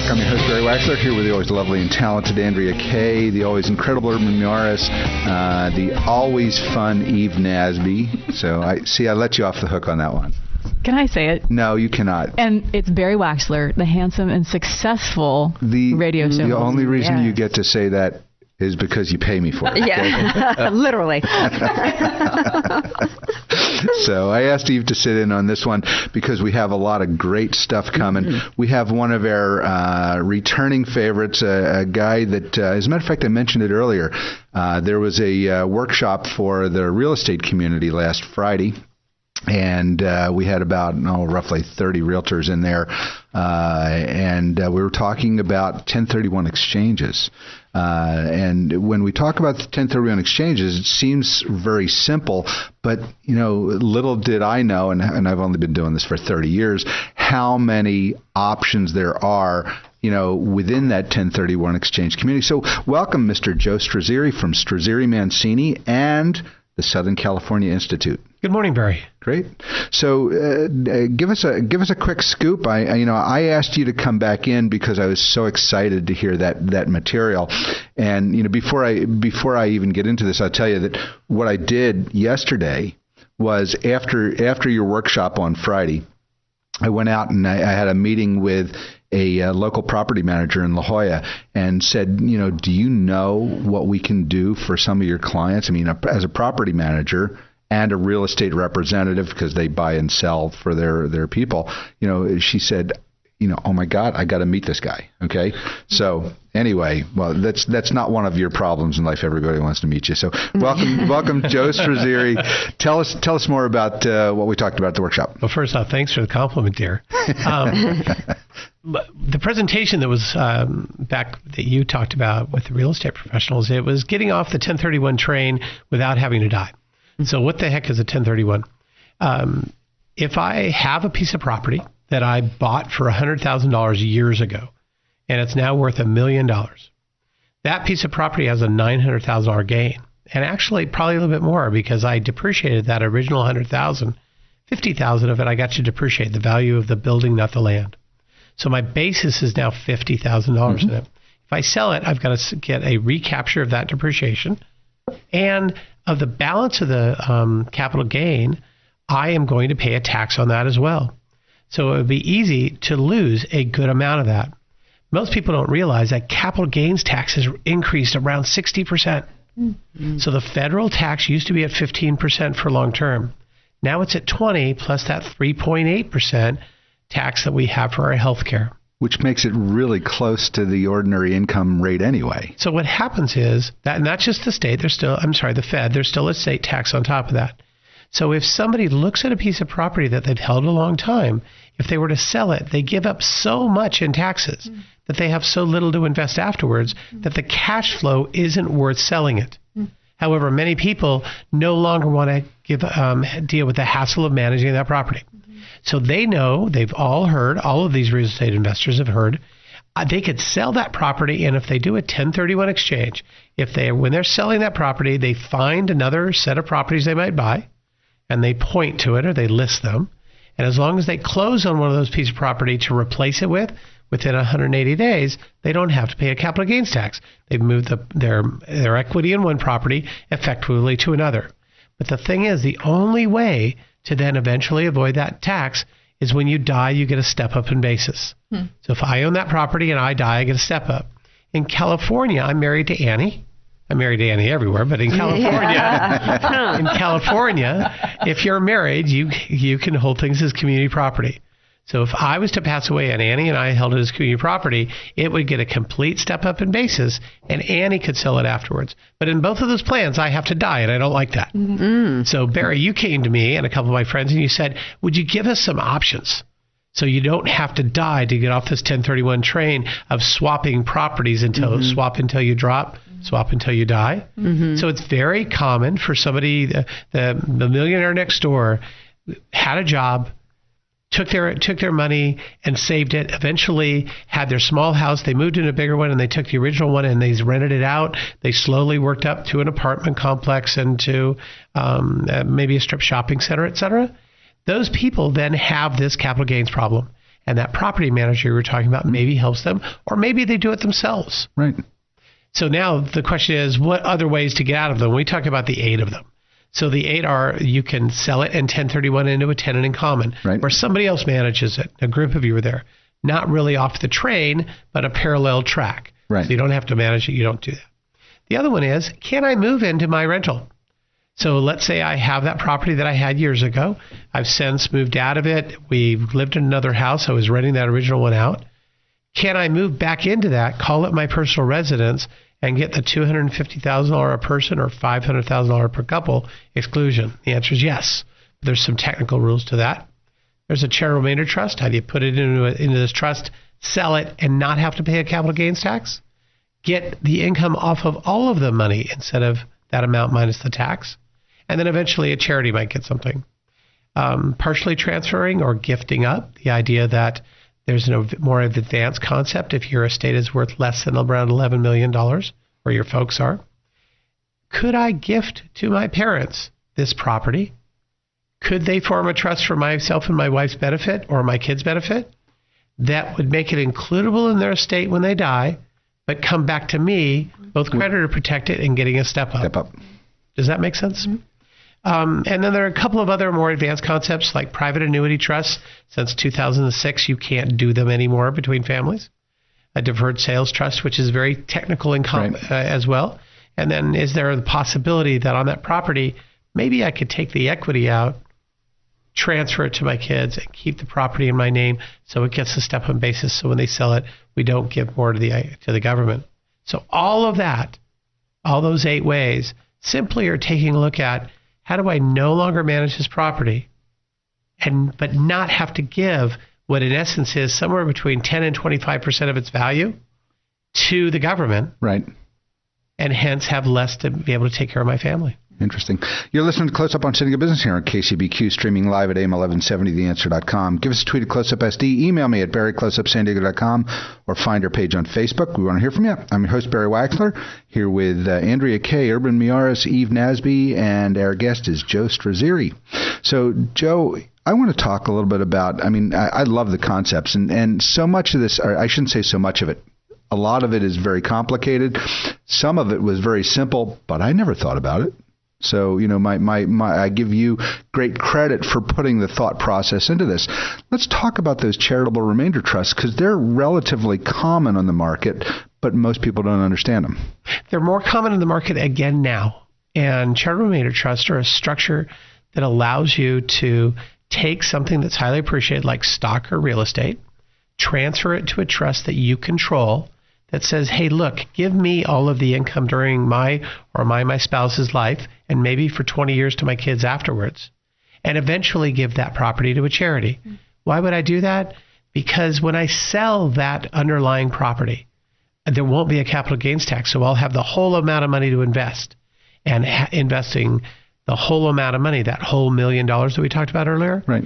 back. I'm your host, Barry Waxler, here with the always lovely and talented Andrea Kay, the always incredible Urban Morris, the always fun Eve Nasby. So I let you off the hook on that one. Can I say it? No, you cannot. And it's Barry Waxler, the handsome and successul radio show. The only reason you get to say that is because you pay me for it. Yeah, literally. So I asked Eve to sit in on this one because we have a lot of great stuff coming. Mm-hmm. We have one of our returning favorites, a guy that, as a matter of fact, I mentioned it earlier. There was a workshop for the real estate community last Friday. And we had about roughly 30 realtors in there, and we were talking about 1031 exchanges. And when we talk about the 1031 exchanges, it seems very simple, but little did I know, and I've only been doing this for 30 years, how many options there are within that 1031 exchange community. So welcome, Mr. Joe Strazzeri from Strazzeri Mancini and the Southern California Institute. Good morning, Barry. Great. So give us a quick scoop. I asked you to come back in because I was so excited to hear that material. And before I even get into this, I'll tell you that what I did yesterday was after your workshop on Friday, I went out and I had a meeting with a local property manager in La Jolla and said, do you know what we can do for some of your clients? I mean, as a property manager and a real estate representative, because they buy and sell for their people, she said, oh my God, I got to meet this guy. Okay. So anyway, well, that's not one of your problems in life. Everybody wants to meet you. So welcome, Joe Strazzeri. Tell us more about what we talked about at the workshop. Well, first off, thanks for the compliment, dear. The presentation that was back that you talked about with the real estate professionals, it was getting off the 1031 train without having to die. So what the heck is a 1031? If I have a piece of property that I bought for $100,000 years ago, and it's now worth $1 million, that piece of property has a $900,000 gain, and actually probably a little bit more because I depreciated that original $100,000. $50,000 of it I got to depreciate, the value of the building, not the land. So my basis is now $50,000 in it. If I sell it, I've got to get a recapture of that depreciation, and of the balance of the capital gain, I am going to pay a tax on that as well. So it would be easy to lose a good amount of that. Most people don't realize that capital gains tax has increased around 60%. Mm-hmm. So the federal tax used to be at 15% for long term. Now it's at 20 plus that 3.8% tax that we have for our health care. Which makes it really close to the ordinary income rate anyway. So what happens is that not just the state, the Fed, there's still a state tax on top of that. So if somebody looks at a piece of property that they've held a long time, if they were to sell it, they give up so much in taxes that they have so little to invest afterwards that the cash flow isn't worth selling it. However, many people no longer want to deal with the hassle of managing that property. So they know, they've all heard, all of these real estate investors have heard, they could sell that property, and if they do a 1031 exchange, when they're selling that property, they find another set of properties they might buy, and they point to it or they list them. And as long as they close on one of those pieces of property to replace it within 180 days, they don't have to pay a capital gains tax. They've moved their equity in one property effectively to another. But the thing is, the only way to then eventually avoid that tax is when you die, you get a step up in basis. So if I own that property and I die, I get a step up. In California, I'm married to Annie. I'm married to Annie everywhere, but in California, if you're married, you can hold things as community property. So if I was to pass away and Annie and I held it as community property, it would get a complete step up in basis, and Annie could sell it afterwards. But in both of those plans, I have to die, and I don't like that. So Barry, you came to me and a couple of my friends, and you said, would you give us some options so you don't have to die to get off this 1031 train of swapping properties until swap until you drop, swap until you die? So it's very common for somebody, the millionaire next door had a job, took their money and saved it, eventually had their small house, they moved into a bigger one, and they took the original one and they rented it out. They slowly worked up to an apartment complex and to maybe a strip shopping center, et cetera. Those people then have this capital gains problem. And that property manager you were talking about maybe helps them, or maybe they do it themselves. Right. So now the question is, what other ways to get out of them? We talk about the 8 of them. So the 8 are, you can sell it and 1031 into a tenant in common, right, where somebody else manages it. A group of you are there. Not really off the train, but a parallel track. Right. So you don't have to manage it. You don't do that. The other one is, can I move into my rental? So let's say I have that property that I had years ago. I've since moved out of it. We've lived in another house. I was renting that original one out. Can I move back into that, call it my personal residence, and get the $250,000 a person or $500,000 per couple exclusion? The answer is yes. There's some technical rules to that. There's a charitable remainder trust. How do you put it into this trust, sell it, and not have to pay a capital gains tax? Get the income off of all of the money instead of that amount minus the tax. And then eventually a charity might get something. Partially transferring or gifting up, the idea that there's a more advanced concept if your estate is worth less than around $11 million, where your folks are. Could I gift to my parents this property? Could they form a trust for myself and my wife's benefit or my kids' benefit? That would make it includable in their estate when they die, but come back to me, both creditor protected and getting a step up. Step up. Does that make sense? Mm-hmm. And then there are a couple of other more advanced concepts like private annuity trusts. Since 2006, you can't do them anymore between families. A deferred sales trust, which is very technical and as well. And then is there the possibility that on that property, maybe I could take the equity out, transfer it to my kids, and keep the property in my name so it gets a step-up basis, so when they sell it, we don't give more to the government. So all of that, all those 8 ways, simply are taking a look at, how do I no longer manage this property but not have to give what in essence is somewhere between 10 and 25% of its value to the government, right, and hence have less to be able to take care of my family? Interesting. You're listening to Close Up on Sitting a Business here on KCBQ, streaming live at AM1170theanswer.com. Give us a tweet at CloseUpSD. Email me at barry@closeupsandiego.com or find our page on Facebook. We want to hear from you. I'm your host, Barry Waxler, here with Andrea Kay, Urban Miaris, Eve Nasby, and our guest is Joe Strazzeri. So, Joe, I want to talk a little bit about, I love the concepts, and so much of this, or I shouldn't say so much of it, a lot of it is very complicated. Some of it was very simple, but I never thought about it. So, I give you great credit for putting the thought process into this. Let's talk about those charitable remainder trusts, because they're relatively common on the market, but most people don't understand them. They're more common in the market again now. And charitable remainder trusts are a structure that allows you to take something that's highly appreciated, like stock or real estate, transfer it to a trust that you control, that says, hey, look, give me all of the income during my spouse's life, and maybe for 20 years to my kids afterwards, and eventually give that property to a charity. Mm-hmm. Why would I do that? Because when I sell that underlying property, there won't be a capital gains tax, so I'll have the whole amount of money to invest. And investing the whole amount of money, that whole $1 million that we talked about earlier, right,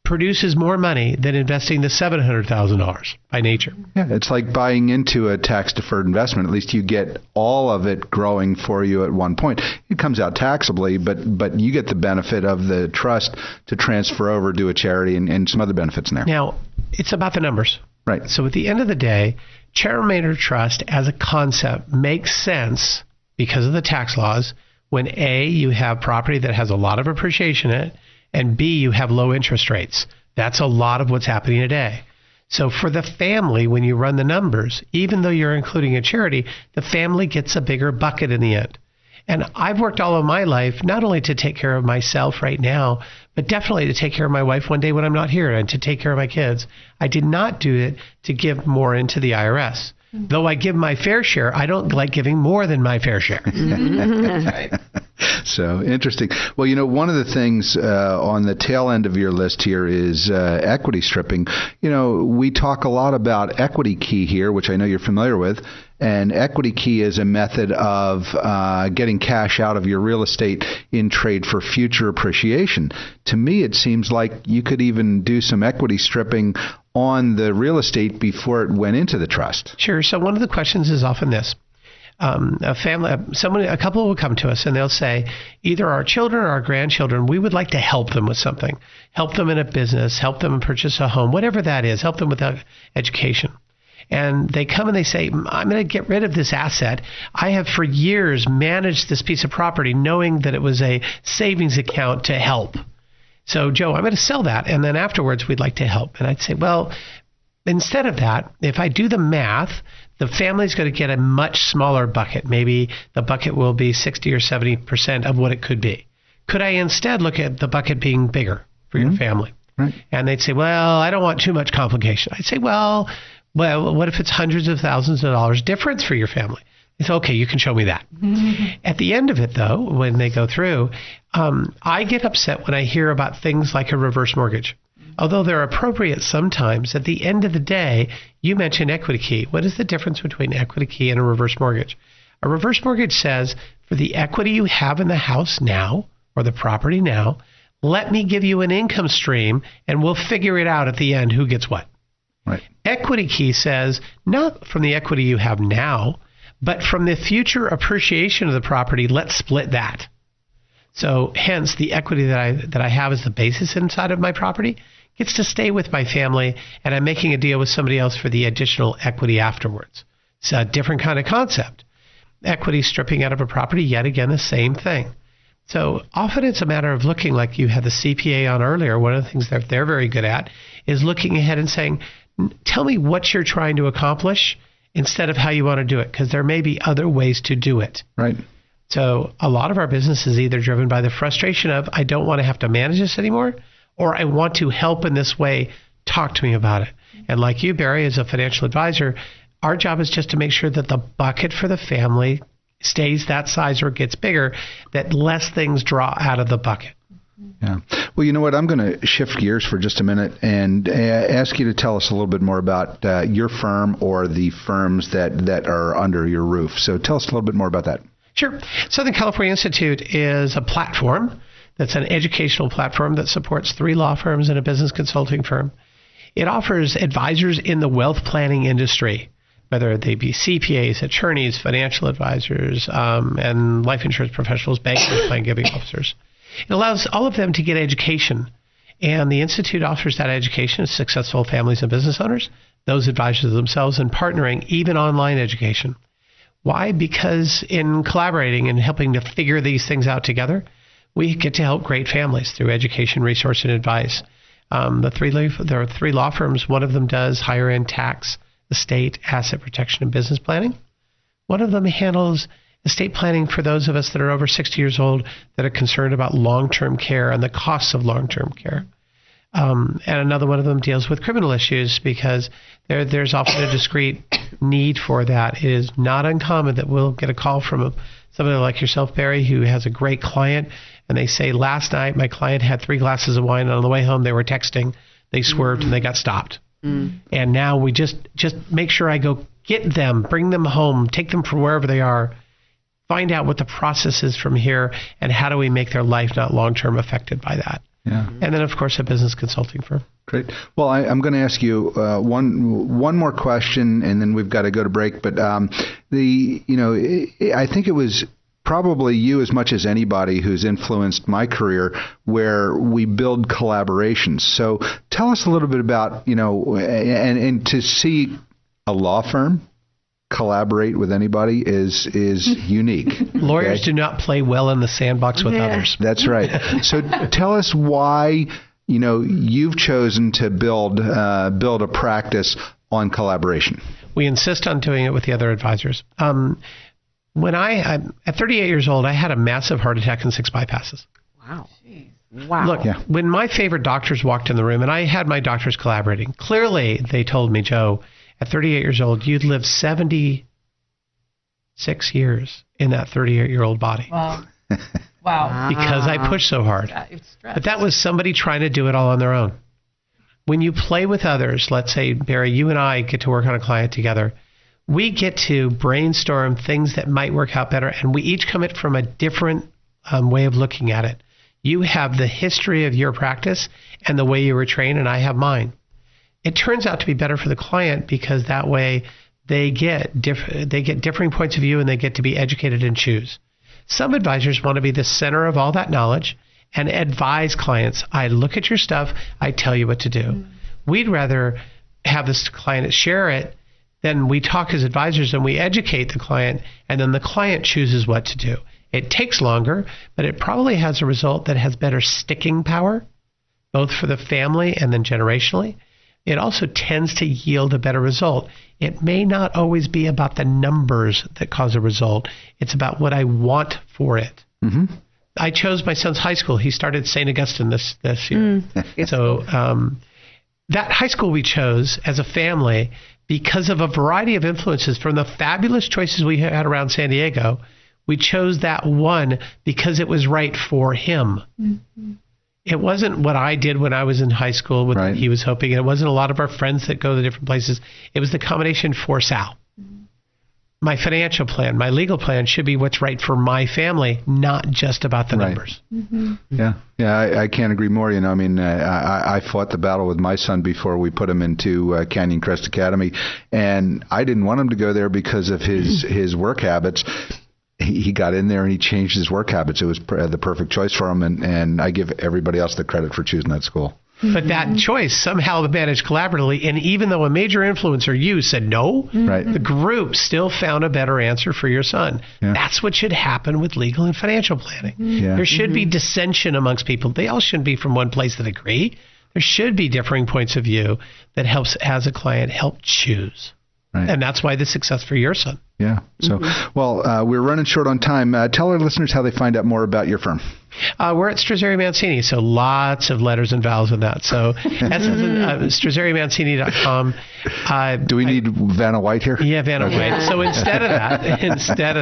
produces more money than investing the $700,000 by nature. Yeah, it's like buying into a tax-deferred investment. At least you get all of it growing for you at one point. It comes out taxably, but you get the benefit of the trust to transfer over to a charity and some other benefits in there. Now, it's about the numbers. Right. So at the end of the day, charitable remainder trust as a concept makes sense because of the tax laws when A, you have property that has a lot of appreciation in it, and B, you have low interest rates. That's a lot of what's happening today. So for the family, when you run the numbers, even though you're including a charity, the family gets a bigger bucket in the end. And I've worked all of my life, not only to take care of myself right now, but definitely to take care of my wife one day when I'm not here and to take care of my kids. I did not do it to give more into the IRS. Mm-hmm. Though I give my fair share, I don't like giving more than my fair share. Right. So interesting. Well, one of the things on the tail end of your list here is equity stripping. We talk a lot about equity key here, which I know you're familiar with. And equity key is a method of getting cash out of your real estate in trade for future appreciation. To me, it seems like you could even do some equity stripping on the real estate before it went into the trust. Sure. So one of the questions is often this. a couple will come to us and they'll say, either our children or our grandchildren, we would like to help them with something, help them in a business, help them purchase a home, whatever that is, help them with education. And they come and they say, I'm going to get rid of this asset. I have for years managed this piece of property knowing that it was a savings account to help. So, Joe, I'm going to sell that. And then afterwards, we'd like to help. And I'd say, well, instead of that, if I do the math, the family's going to get a much smaller bucket. Maybe the bucket will be 60 or 70% of what it could be. Could I instead look at the bucket being bigger for your family? Right. And they'd say, well, I don't want too much complication. I'd say, well, what if it's hundreds of thousands of dollars difference for your family? It's okay, you can show me that. At the end of it, though, when they go through, I get upset when I hear about things like a reverse mortgage. Although they're appropriate sometimes, at the end of the day, you mentioned equity key. What is the difference between equity key and a reverse mortgage? A reverse mortgage says, for the equity you have in the house now, or the property now, let me give you an income stream, and we'll figure it out at the end who gets what. Right. Equity key says, not from the equity you have now, but from the future appreciation of the property, let's split that. So hence, the equity that I have as the basis inside of my property gets to stay with my family, and I'm making a deal with somebody else for the additional equity afterwards. It's a different kind of concept. Equity stripping out of a property, yet again, the same thing. So often it's a matter of looking, like you had the CPA on earlier. One of the things that they're very good at is looking ahead and saying, tell me what you're trying to accomplish instead of how you want to do it, because there may be other ways to do it. Right. So a lot of our business is either driven by the frustration of, I don't want to have to manage this anymore, or I want to help in this way. Talk to me about it. And like you, Barry, as a financial advisor, our job is just to make sure that the bucket for the family stays that size or gets bigger, that less things draw out of the bucket. Yeah. Well, you know what? I'm going to shift gears for just a minute and ask you to tell us a little bit more about your firm or the firms that are under your roof. So tell us a little bit more about that. Sure. Southern California Institute is a platform that's an educational platform that supports 3 law firms and a business consulting firm. It offers advisors in the wealth planning industry, whether they be CPAs, attorneys, financial advisors, and life insurance professionals, bankers, plan giving officers. It allows all of them to get education, and the Institute offers that education to successful families and business owners, those advisors themselves, and partnering, even online education. Why? Because in collaborating and helping to figure these things out together, we get to help great families through education, resource, and advice. There are 3 law firms. One of them does higher-end tax, estate, asset protection, and business planning. One of them handles estate planning for those of us that are over 60 years old that are concerned about long-term care and the costs of long-term care. And another one of them deals with criminal issues because there's often a discrete need for that. It is not uncommon that we'll get a call from somebody like yourself, Barry, who has a great client, and they say, last night my client had 3 glasses of wine, and on the way home they were texting, they swerved, and they got stopped. And now we just make sure I go get them, bring them home, take them from wherever they are, find out what the process is from here, and how do we make their life not long-term affected by that. Yeah. And then, of course, a business consulting firm. Great. Well, I'm going to ask you one more question, and then we've got to go to break. But I think it was probably you as much as anybody who's influenced my career where we build collaborations. So tell us a little bit about, and to see a law firm collaborate with anybody is unique. Lawyers do not play well in the sandbox with others. That's right. So tell us why you've chosen to build a practice on collaboration. We insist on doing it with the other advisors. When at 38 years old, I had a massive heart attack and 6 bypasses. Wow. Wow. Look, when my favorite doctors walked in the room, and I had my doctors collaborating, clearly they told me, Joe, at 38 years old, you'd live 76 years in that 38-year-old body. Wow. Because I pushed so hard. But that was somebody trying to do it all on their own. When you play with others, let's say, Barry, you and I get to work on a client together, we get to brainstorm things that might work out better, and we each come at from a different way of looking at it. You have the history of your practice and the way you were trained, and I have mine. It turns out to be better for the client because that way they get differing points of view, and they get to be educated and choose. Some advisors want to be the center of all that knowledge and advise clients. I look at your stuff, I tell you what to do. We'd rather have this client share it than we talk as advisors and we educate the client, and then the client chooses what to do. It takes longer, but it probably has a result that has better sticking power, both for the family and then generationally. It also tends to yield a better result. It may not always be about the numbers that cause a result. It's about what I want for it. Mm-hmm. I chose my son's high school. He started St. Augustine this year. So that high school we chose as a family because of a variety of influences from the fabulous choices we had around San Diego. We chose that one because it was right for him. Mm-hmm. It wasn't what I did when I was in high school with what he was hoping. And it wasn't a lot of our friends that go to different places. It was the combination for Sal. Mm-hmm. My financial plan, my legal plan should be what's right for my family, not just about the numbers. Mm-hmm. Yeah, I can't agree more. You know, I mean, I fought the battle with my son before we put him into Canyon Crest Academy, and I didn't want him to go there because of his work habits. He got in there and he changed his work habits. It was the perfect choice for him, and I give everybody else the credit for choosing that school. But that choice somehow managed collaboratively, and even though a major influencer, you, said no, the group still found a better answer for your son. Yeah. That's what should happen with legal and financial planning. Yeah. There should be dissension amongst people. They all shouldn't be from one place that agree. There should be differing points of view that helps, as a client, help choose. Right. And that's why the success for your son. Yeah. So, well, we're running short on time. Tell our listeners how they find out more about your firm. We're at Strazzeri Mancini, so lots of letters and vowels in that. So, StrazzeriMancini.com. Do we need Vanna White here? Yeah, Vanna White. So instead of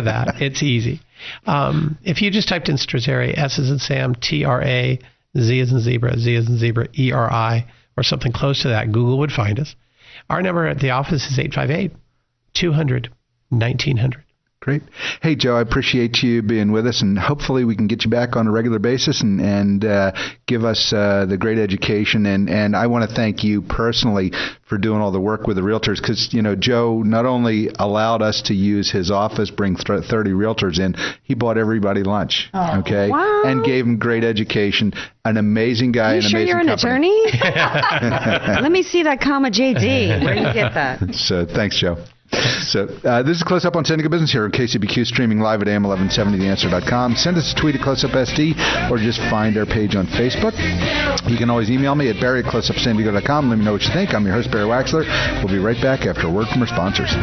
that, it's easy. If you just typed in Strazzeri, S as in Sam, T-R-A, Z as in zebra, E-R-I, or something close to that, Google would find us. Our number at the office is 858-200-1900. Great. Hey, Joe, I appreciate you being with us, and hopefully we can get you back on a regular basis and give us the great education. And I want to thank you personally for doing all the work with the realtors, because, you know, Joe not only allowed us to use his office, bring 30 realtors in, he bought everybody lunch, and gave them great education. An amazing guy. You sure you're an attorney? Let me see that comma JD. Where do you get that? So thanks, Joe. So this is Close Up on San Diego Business here on KCBQ, streaming live at AM1170theanswer.com. Send us a tweet at CloseUpSD, or just find our page on Facebook. You can always email me at barry@closeupsandiego.com. Let me know what you think. I'm your host, Barry Waxler. We'll be right back after a word from our sponsors.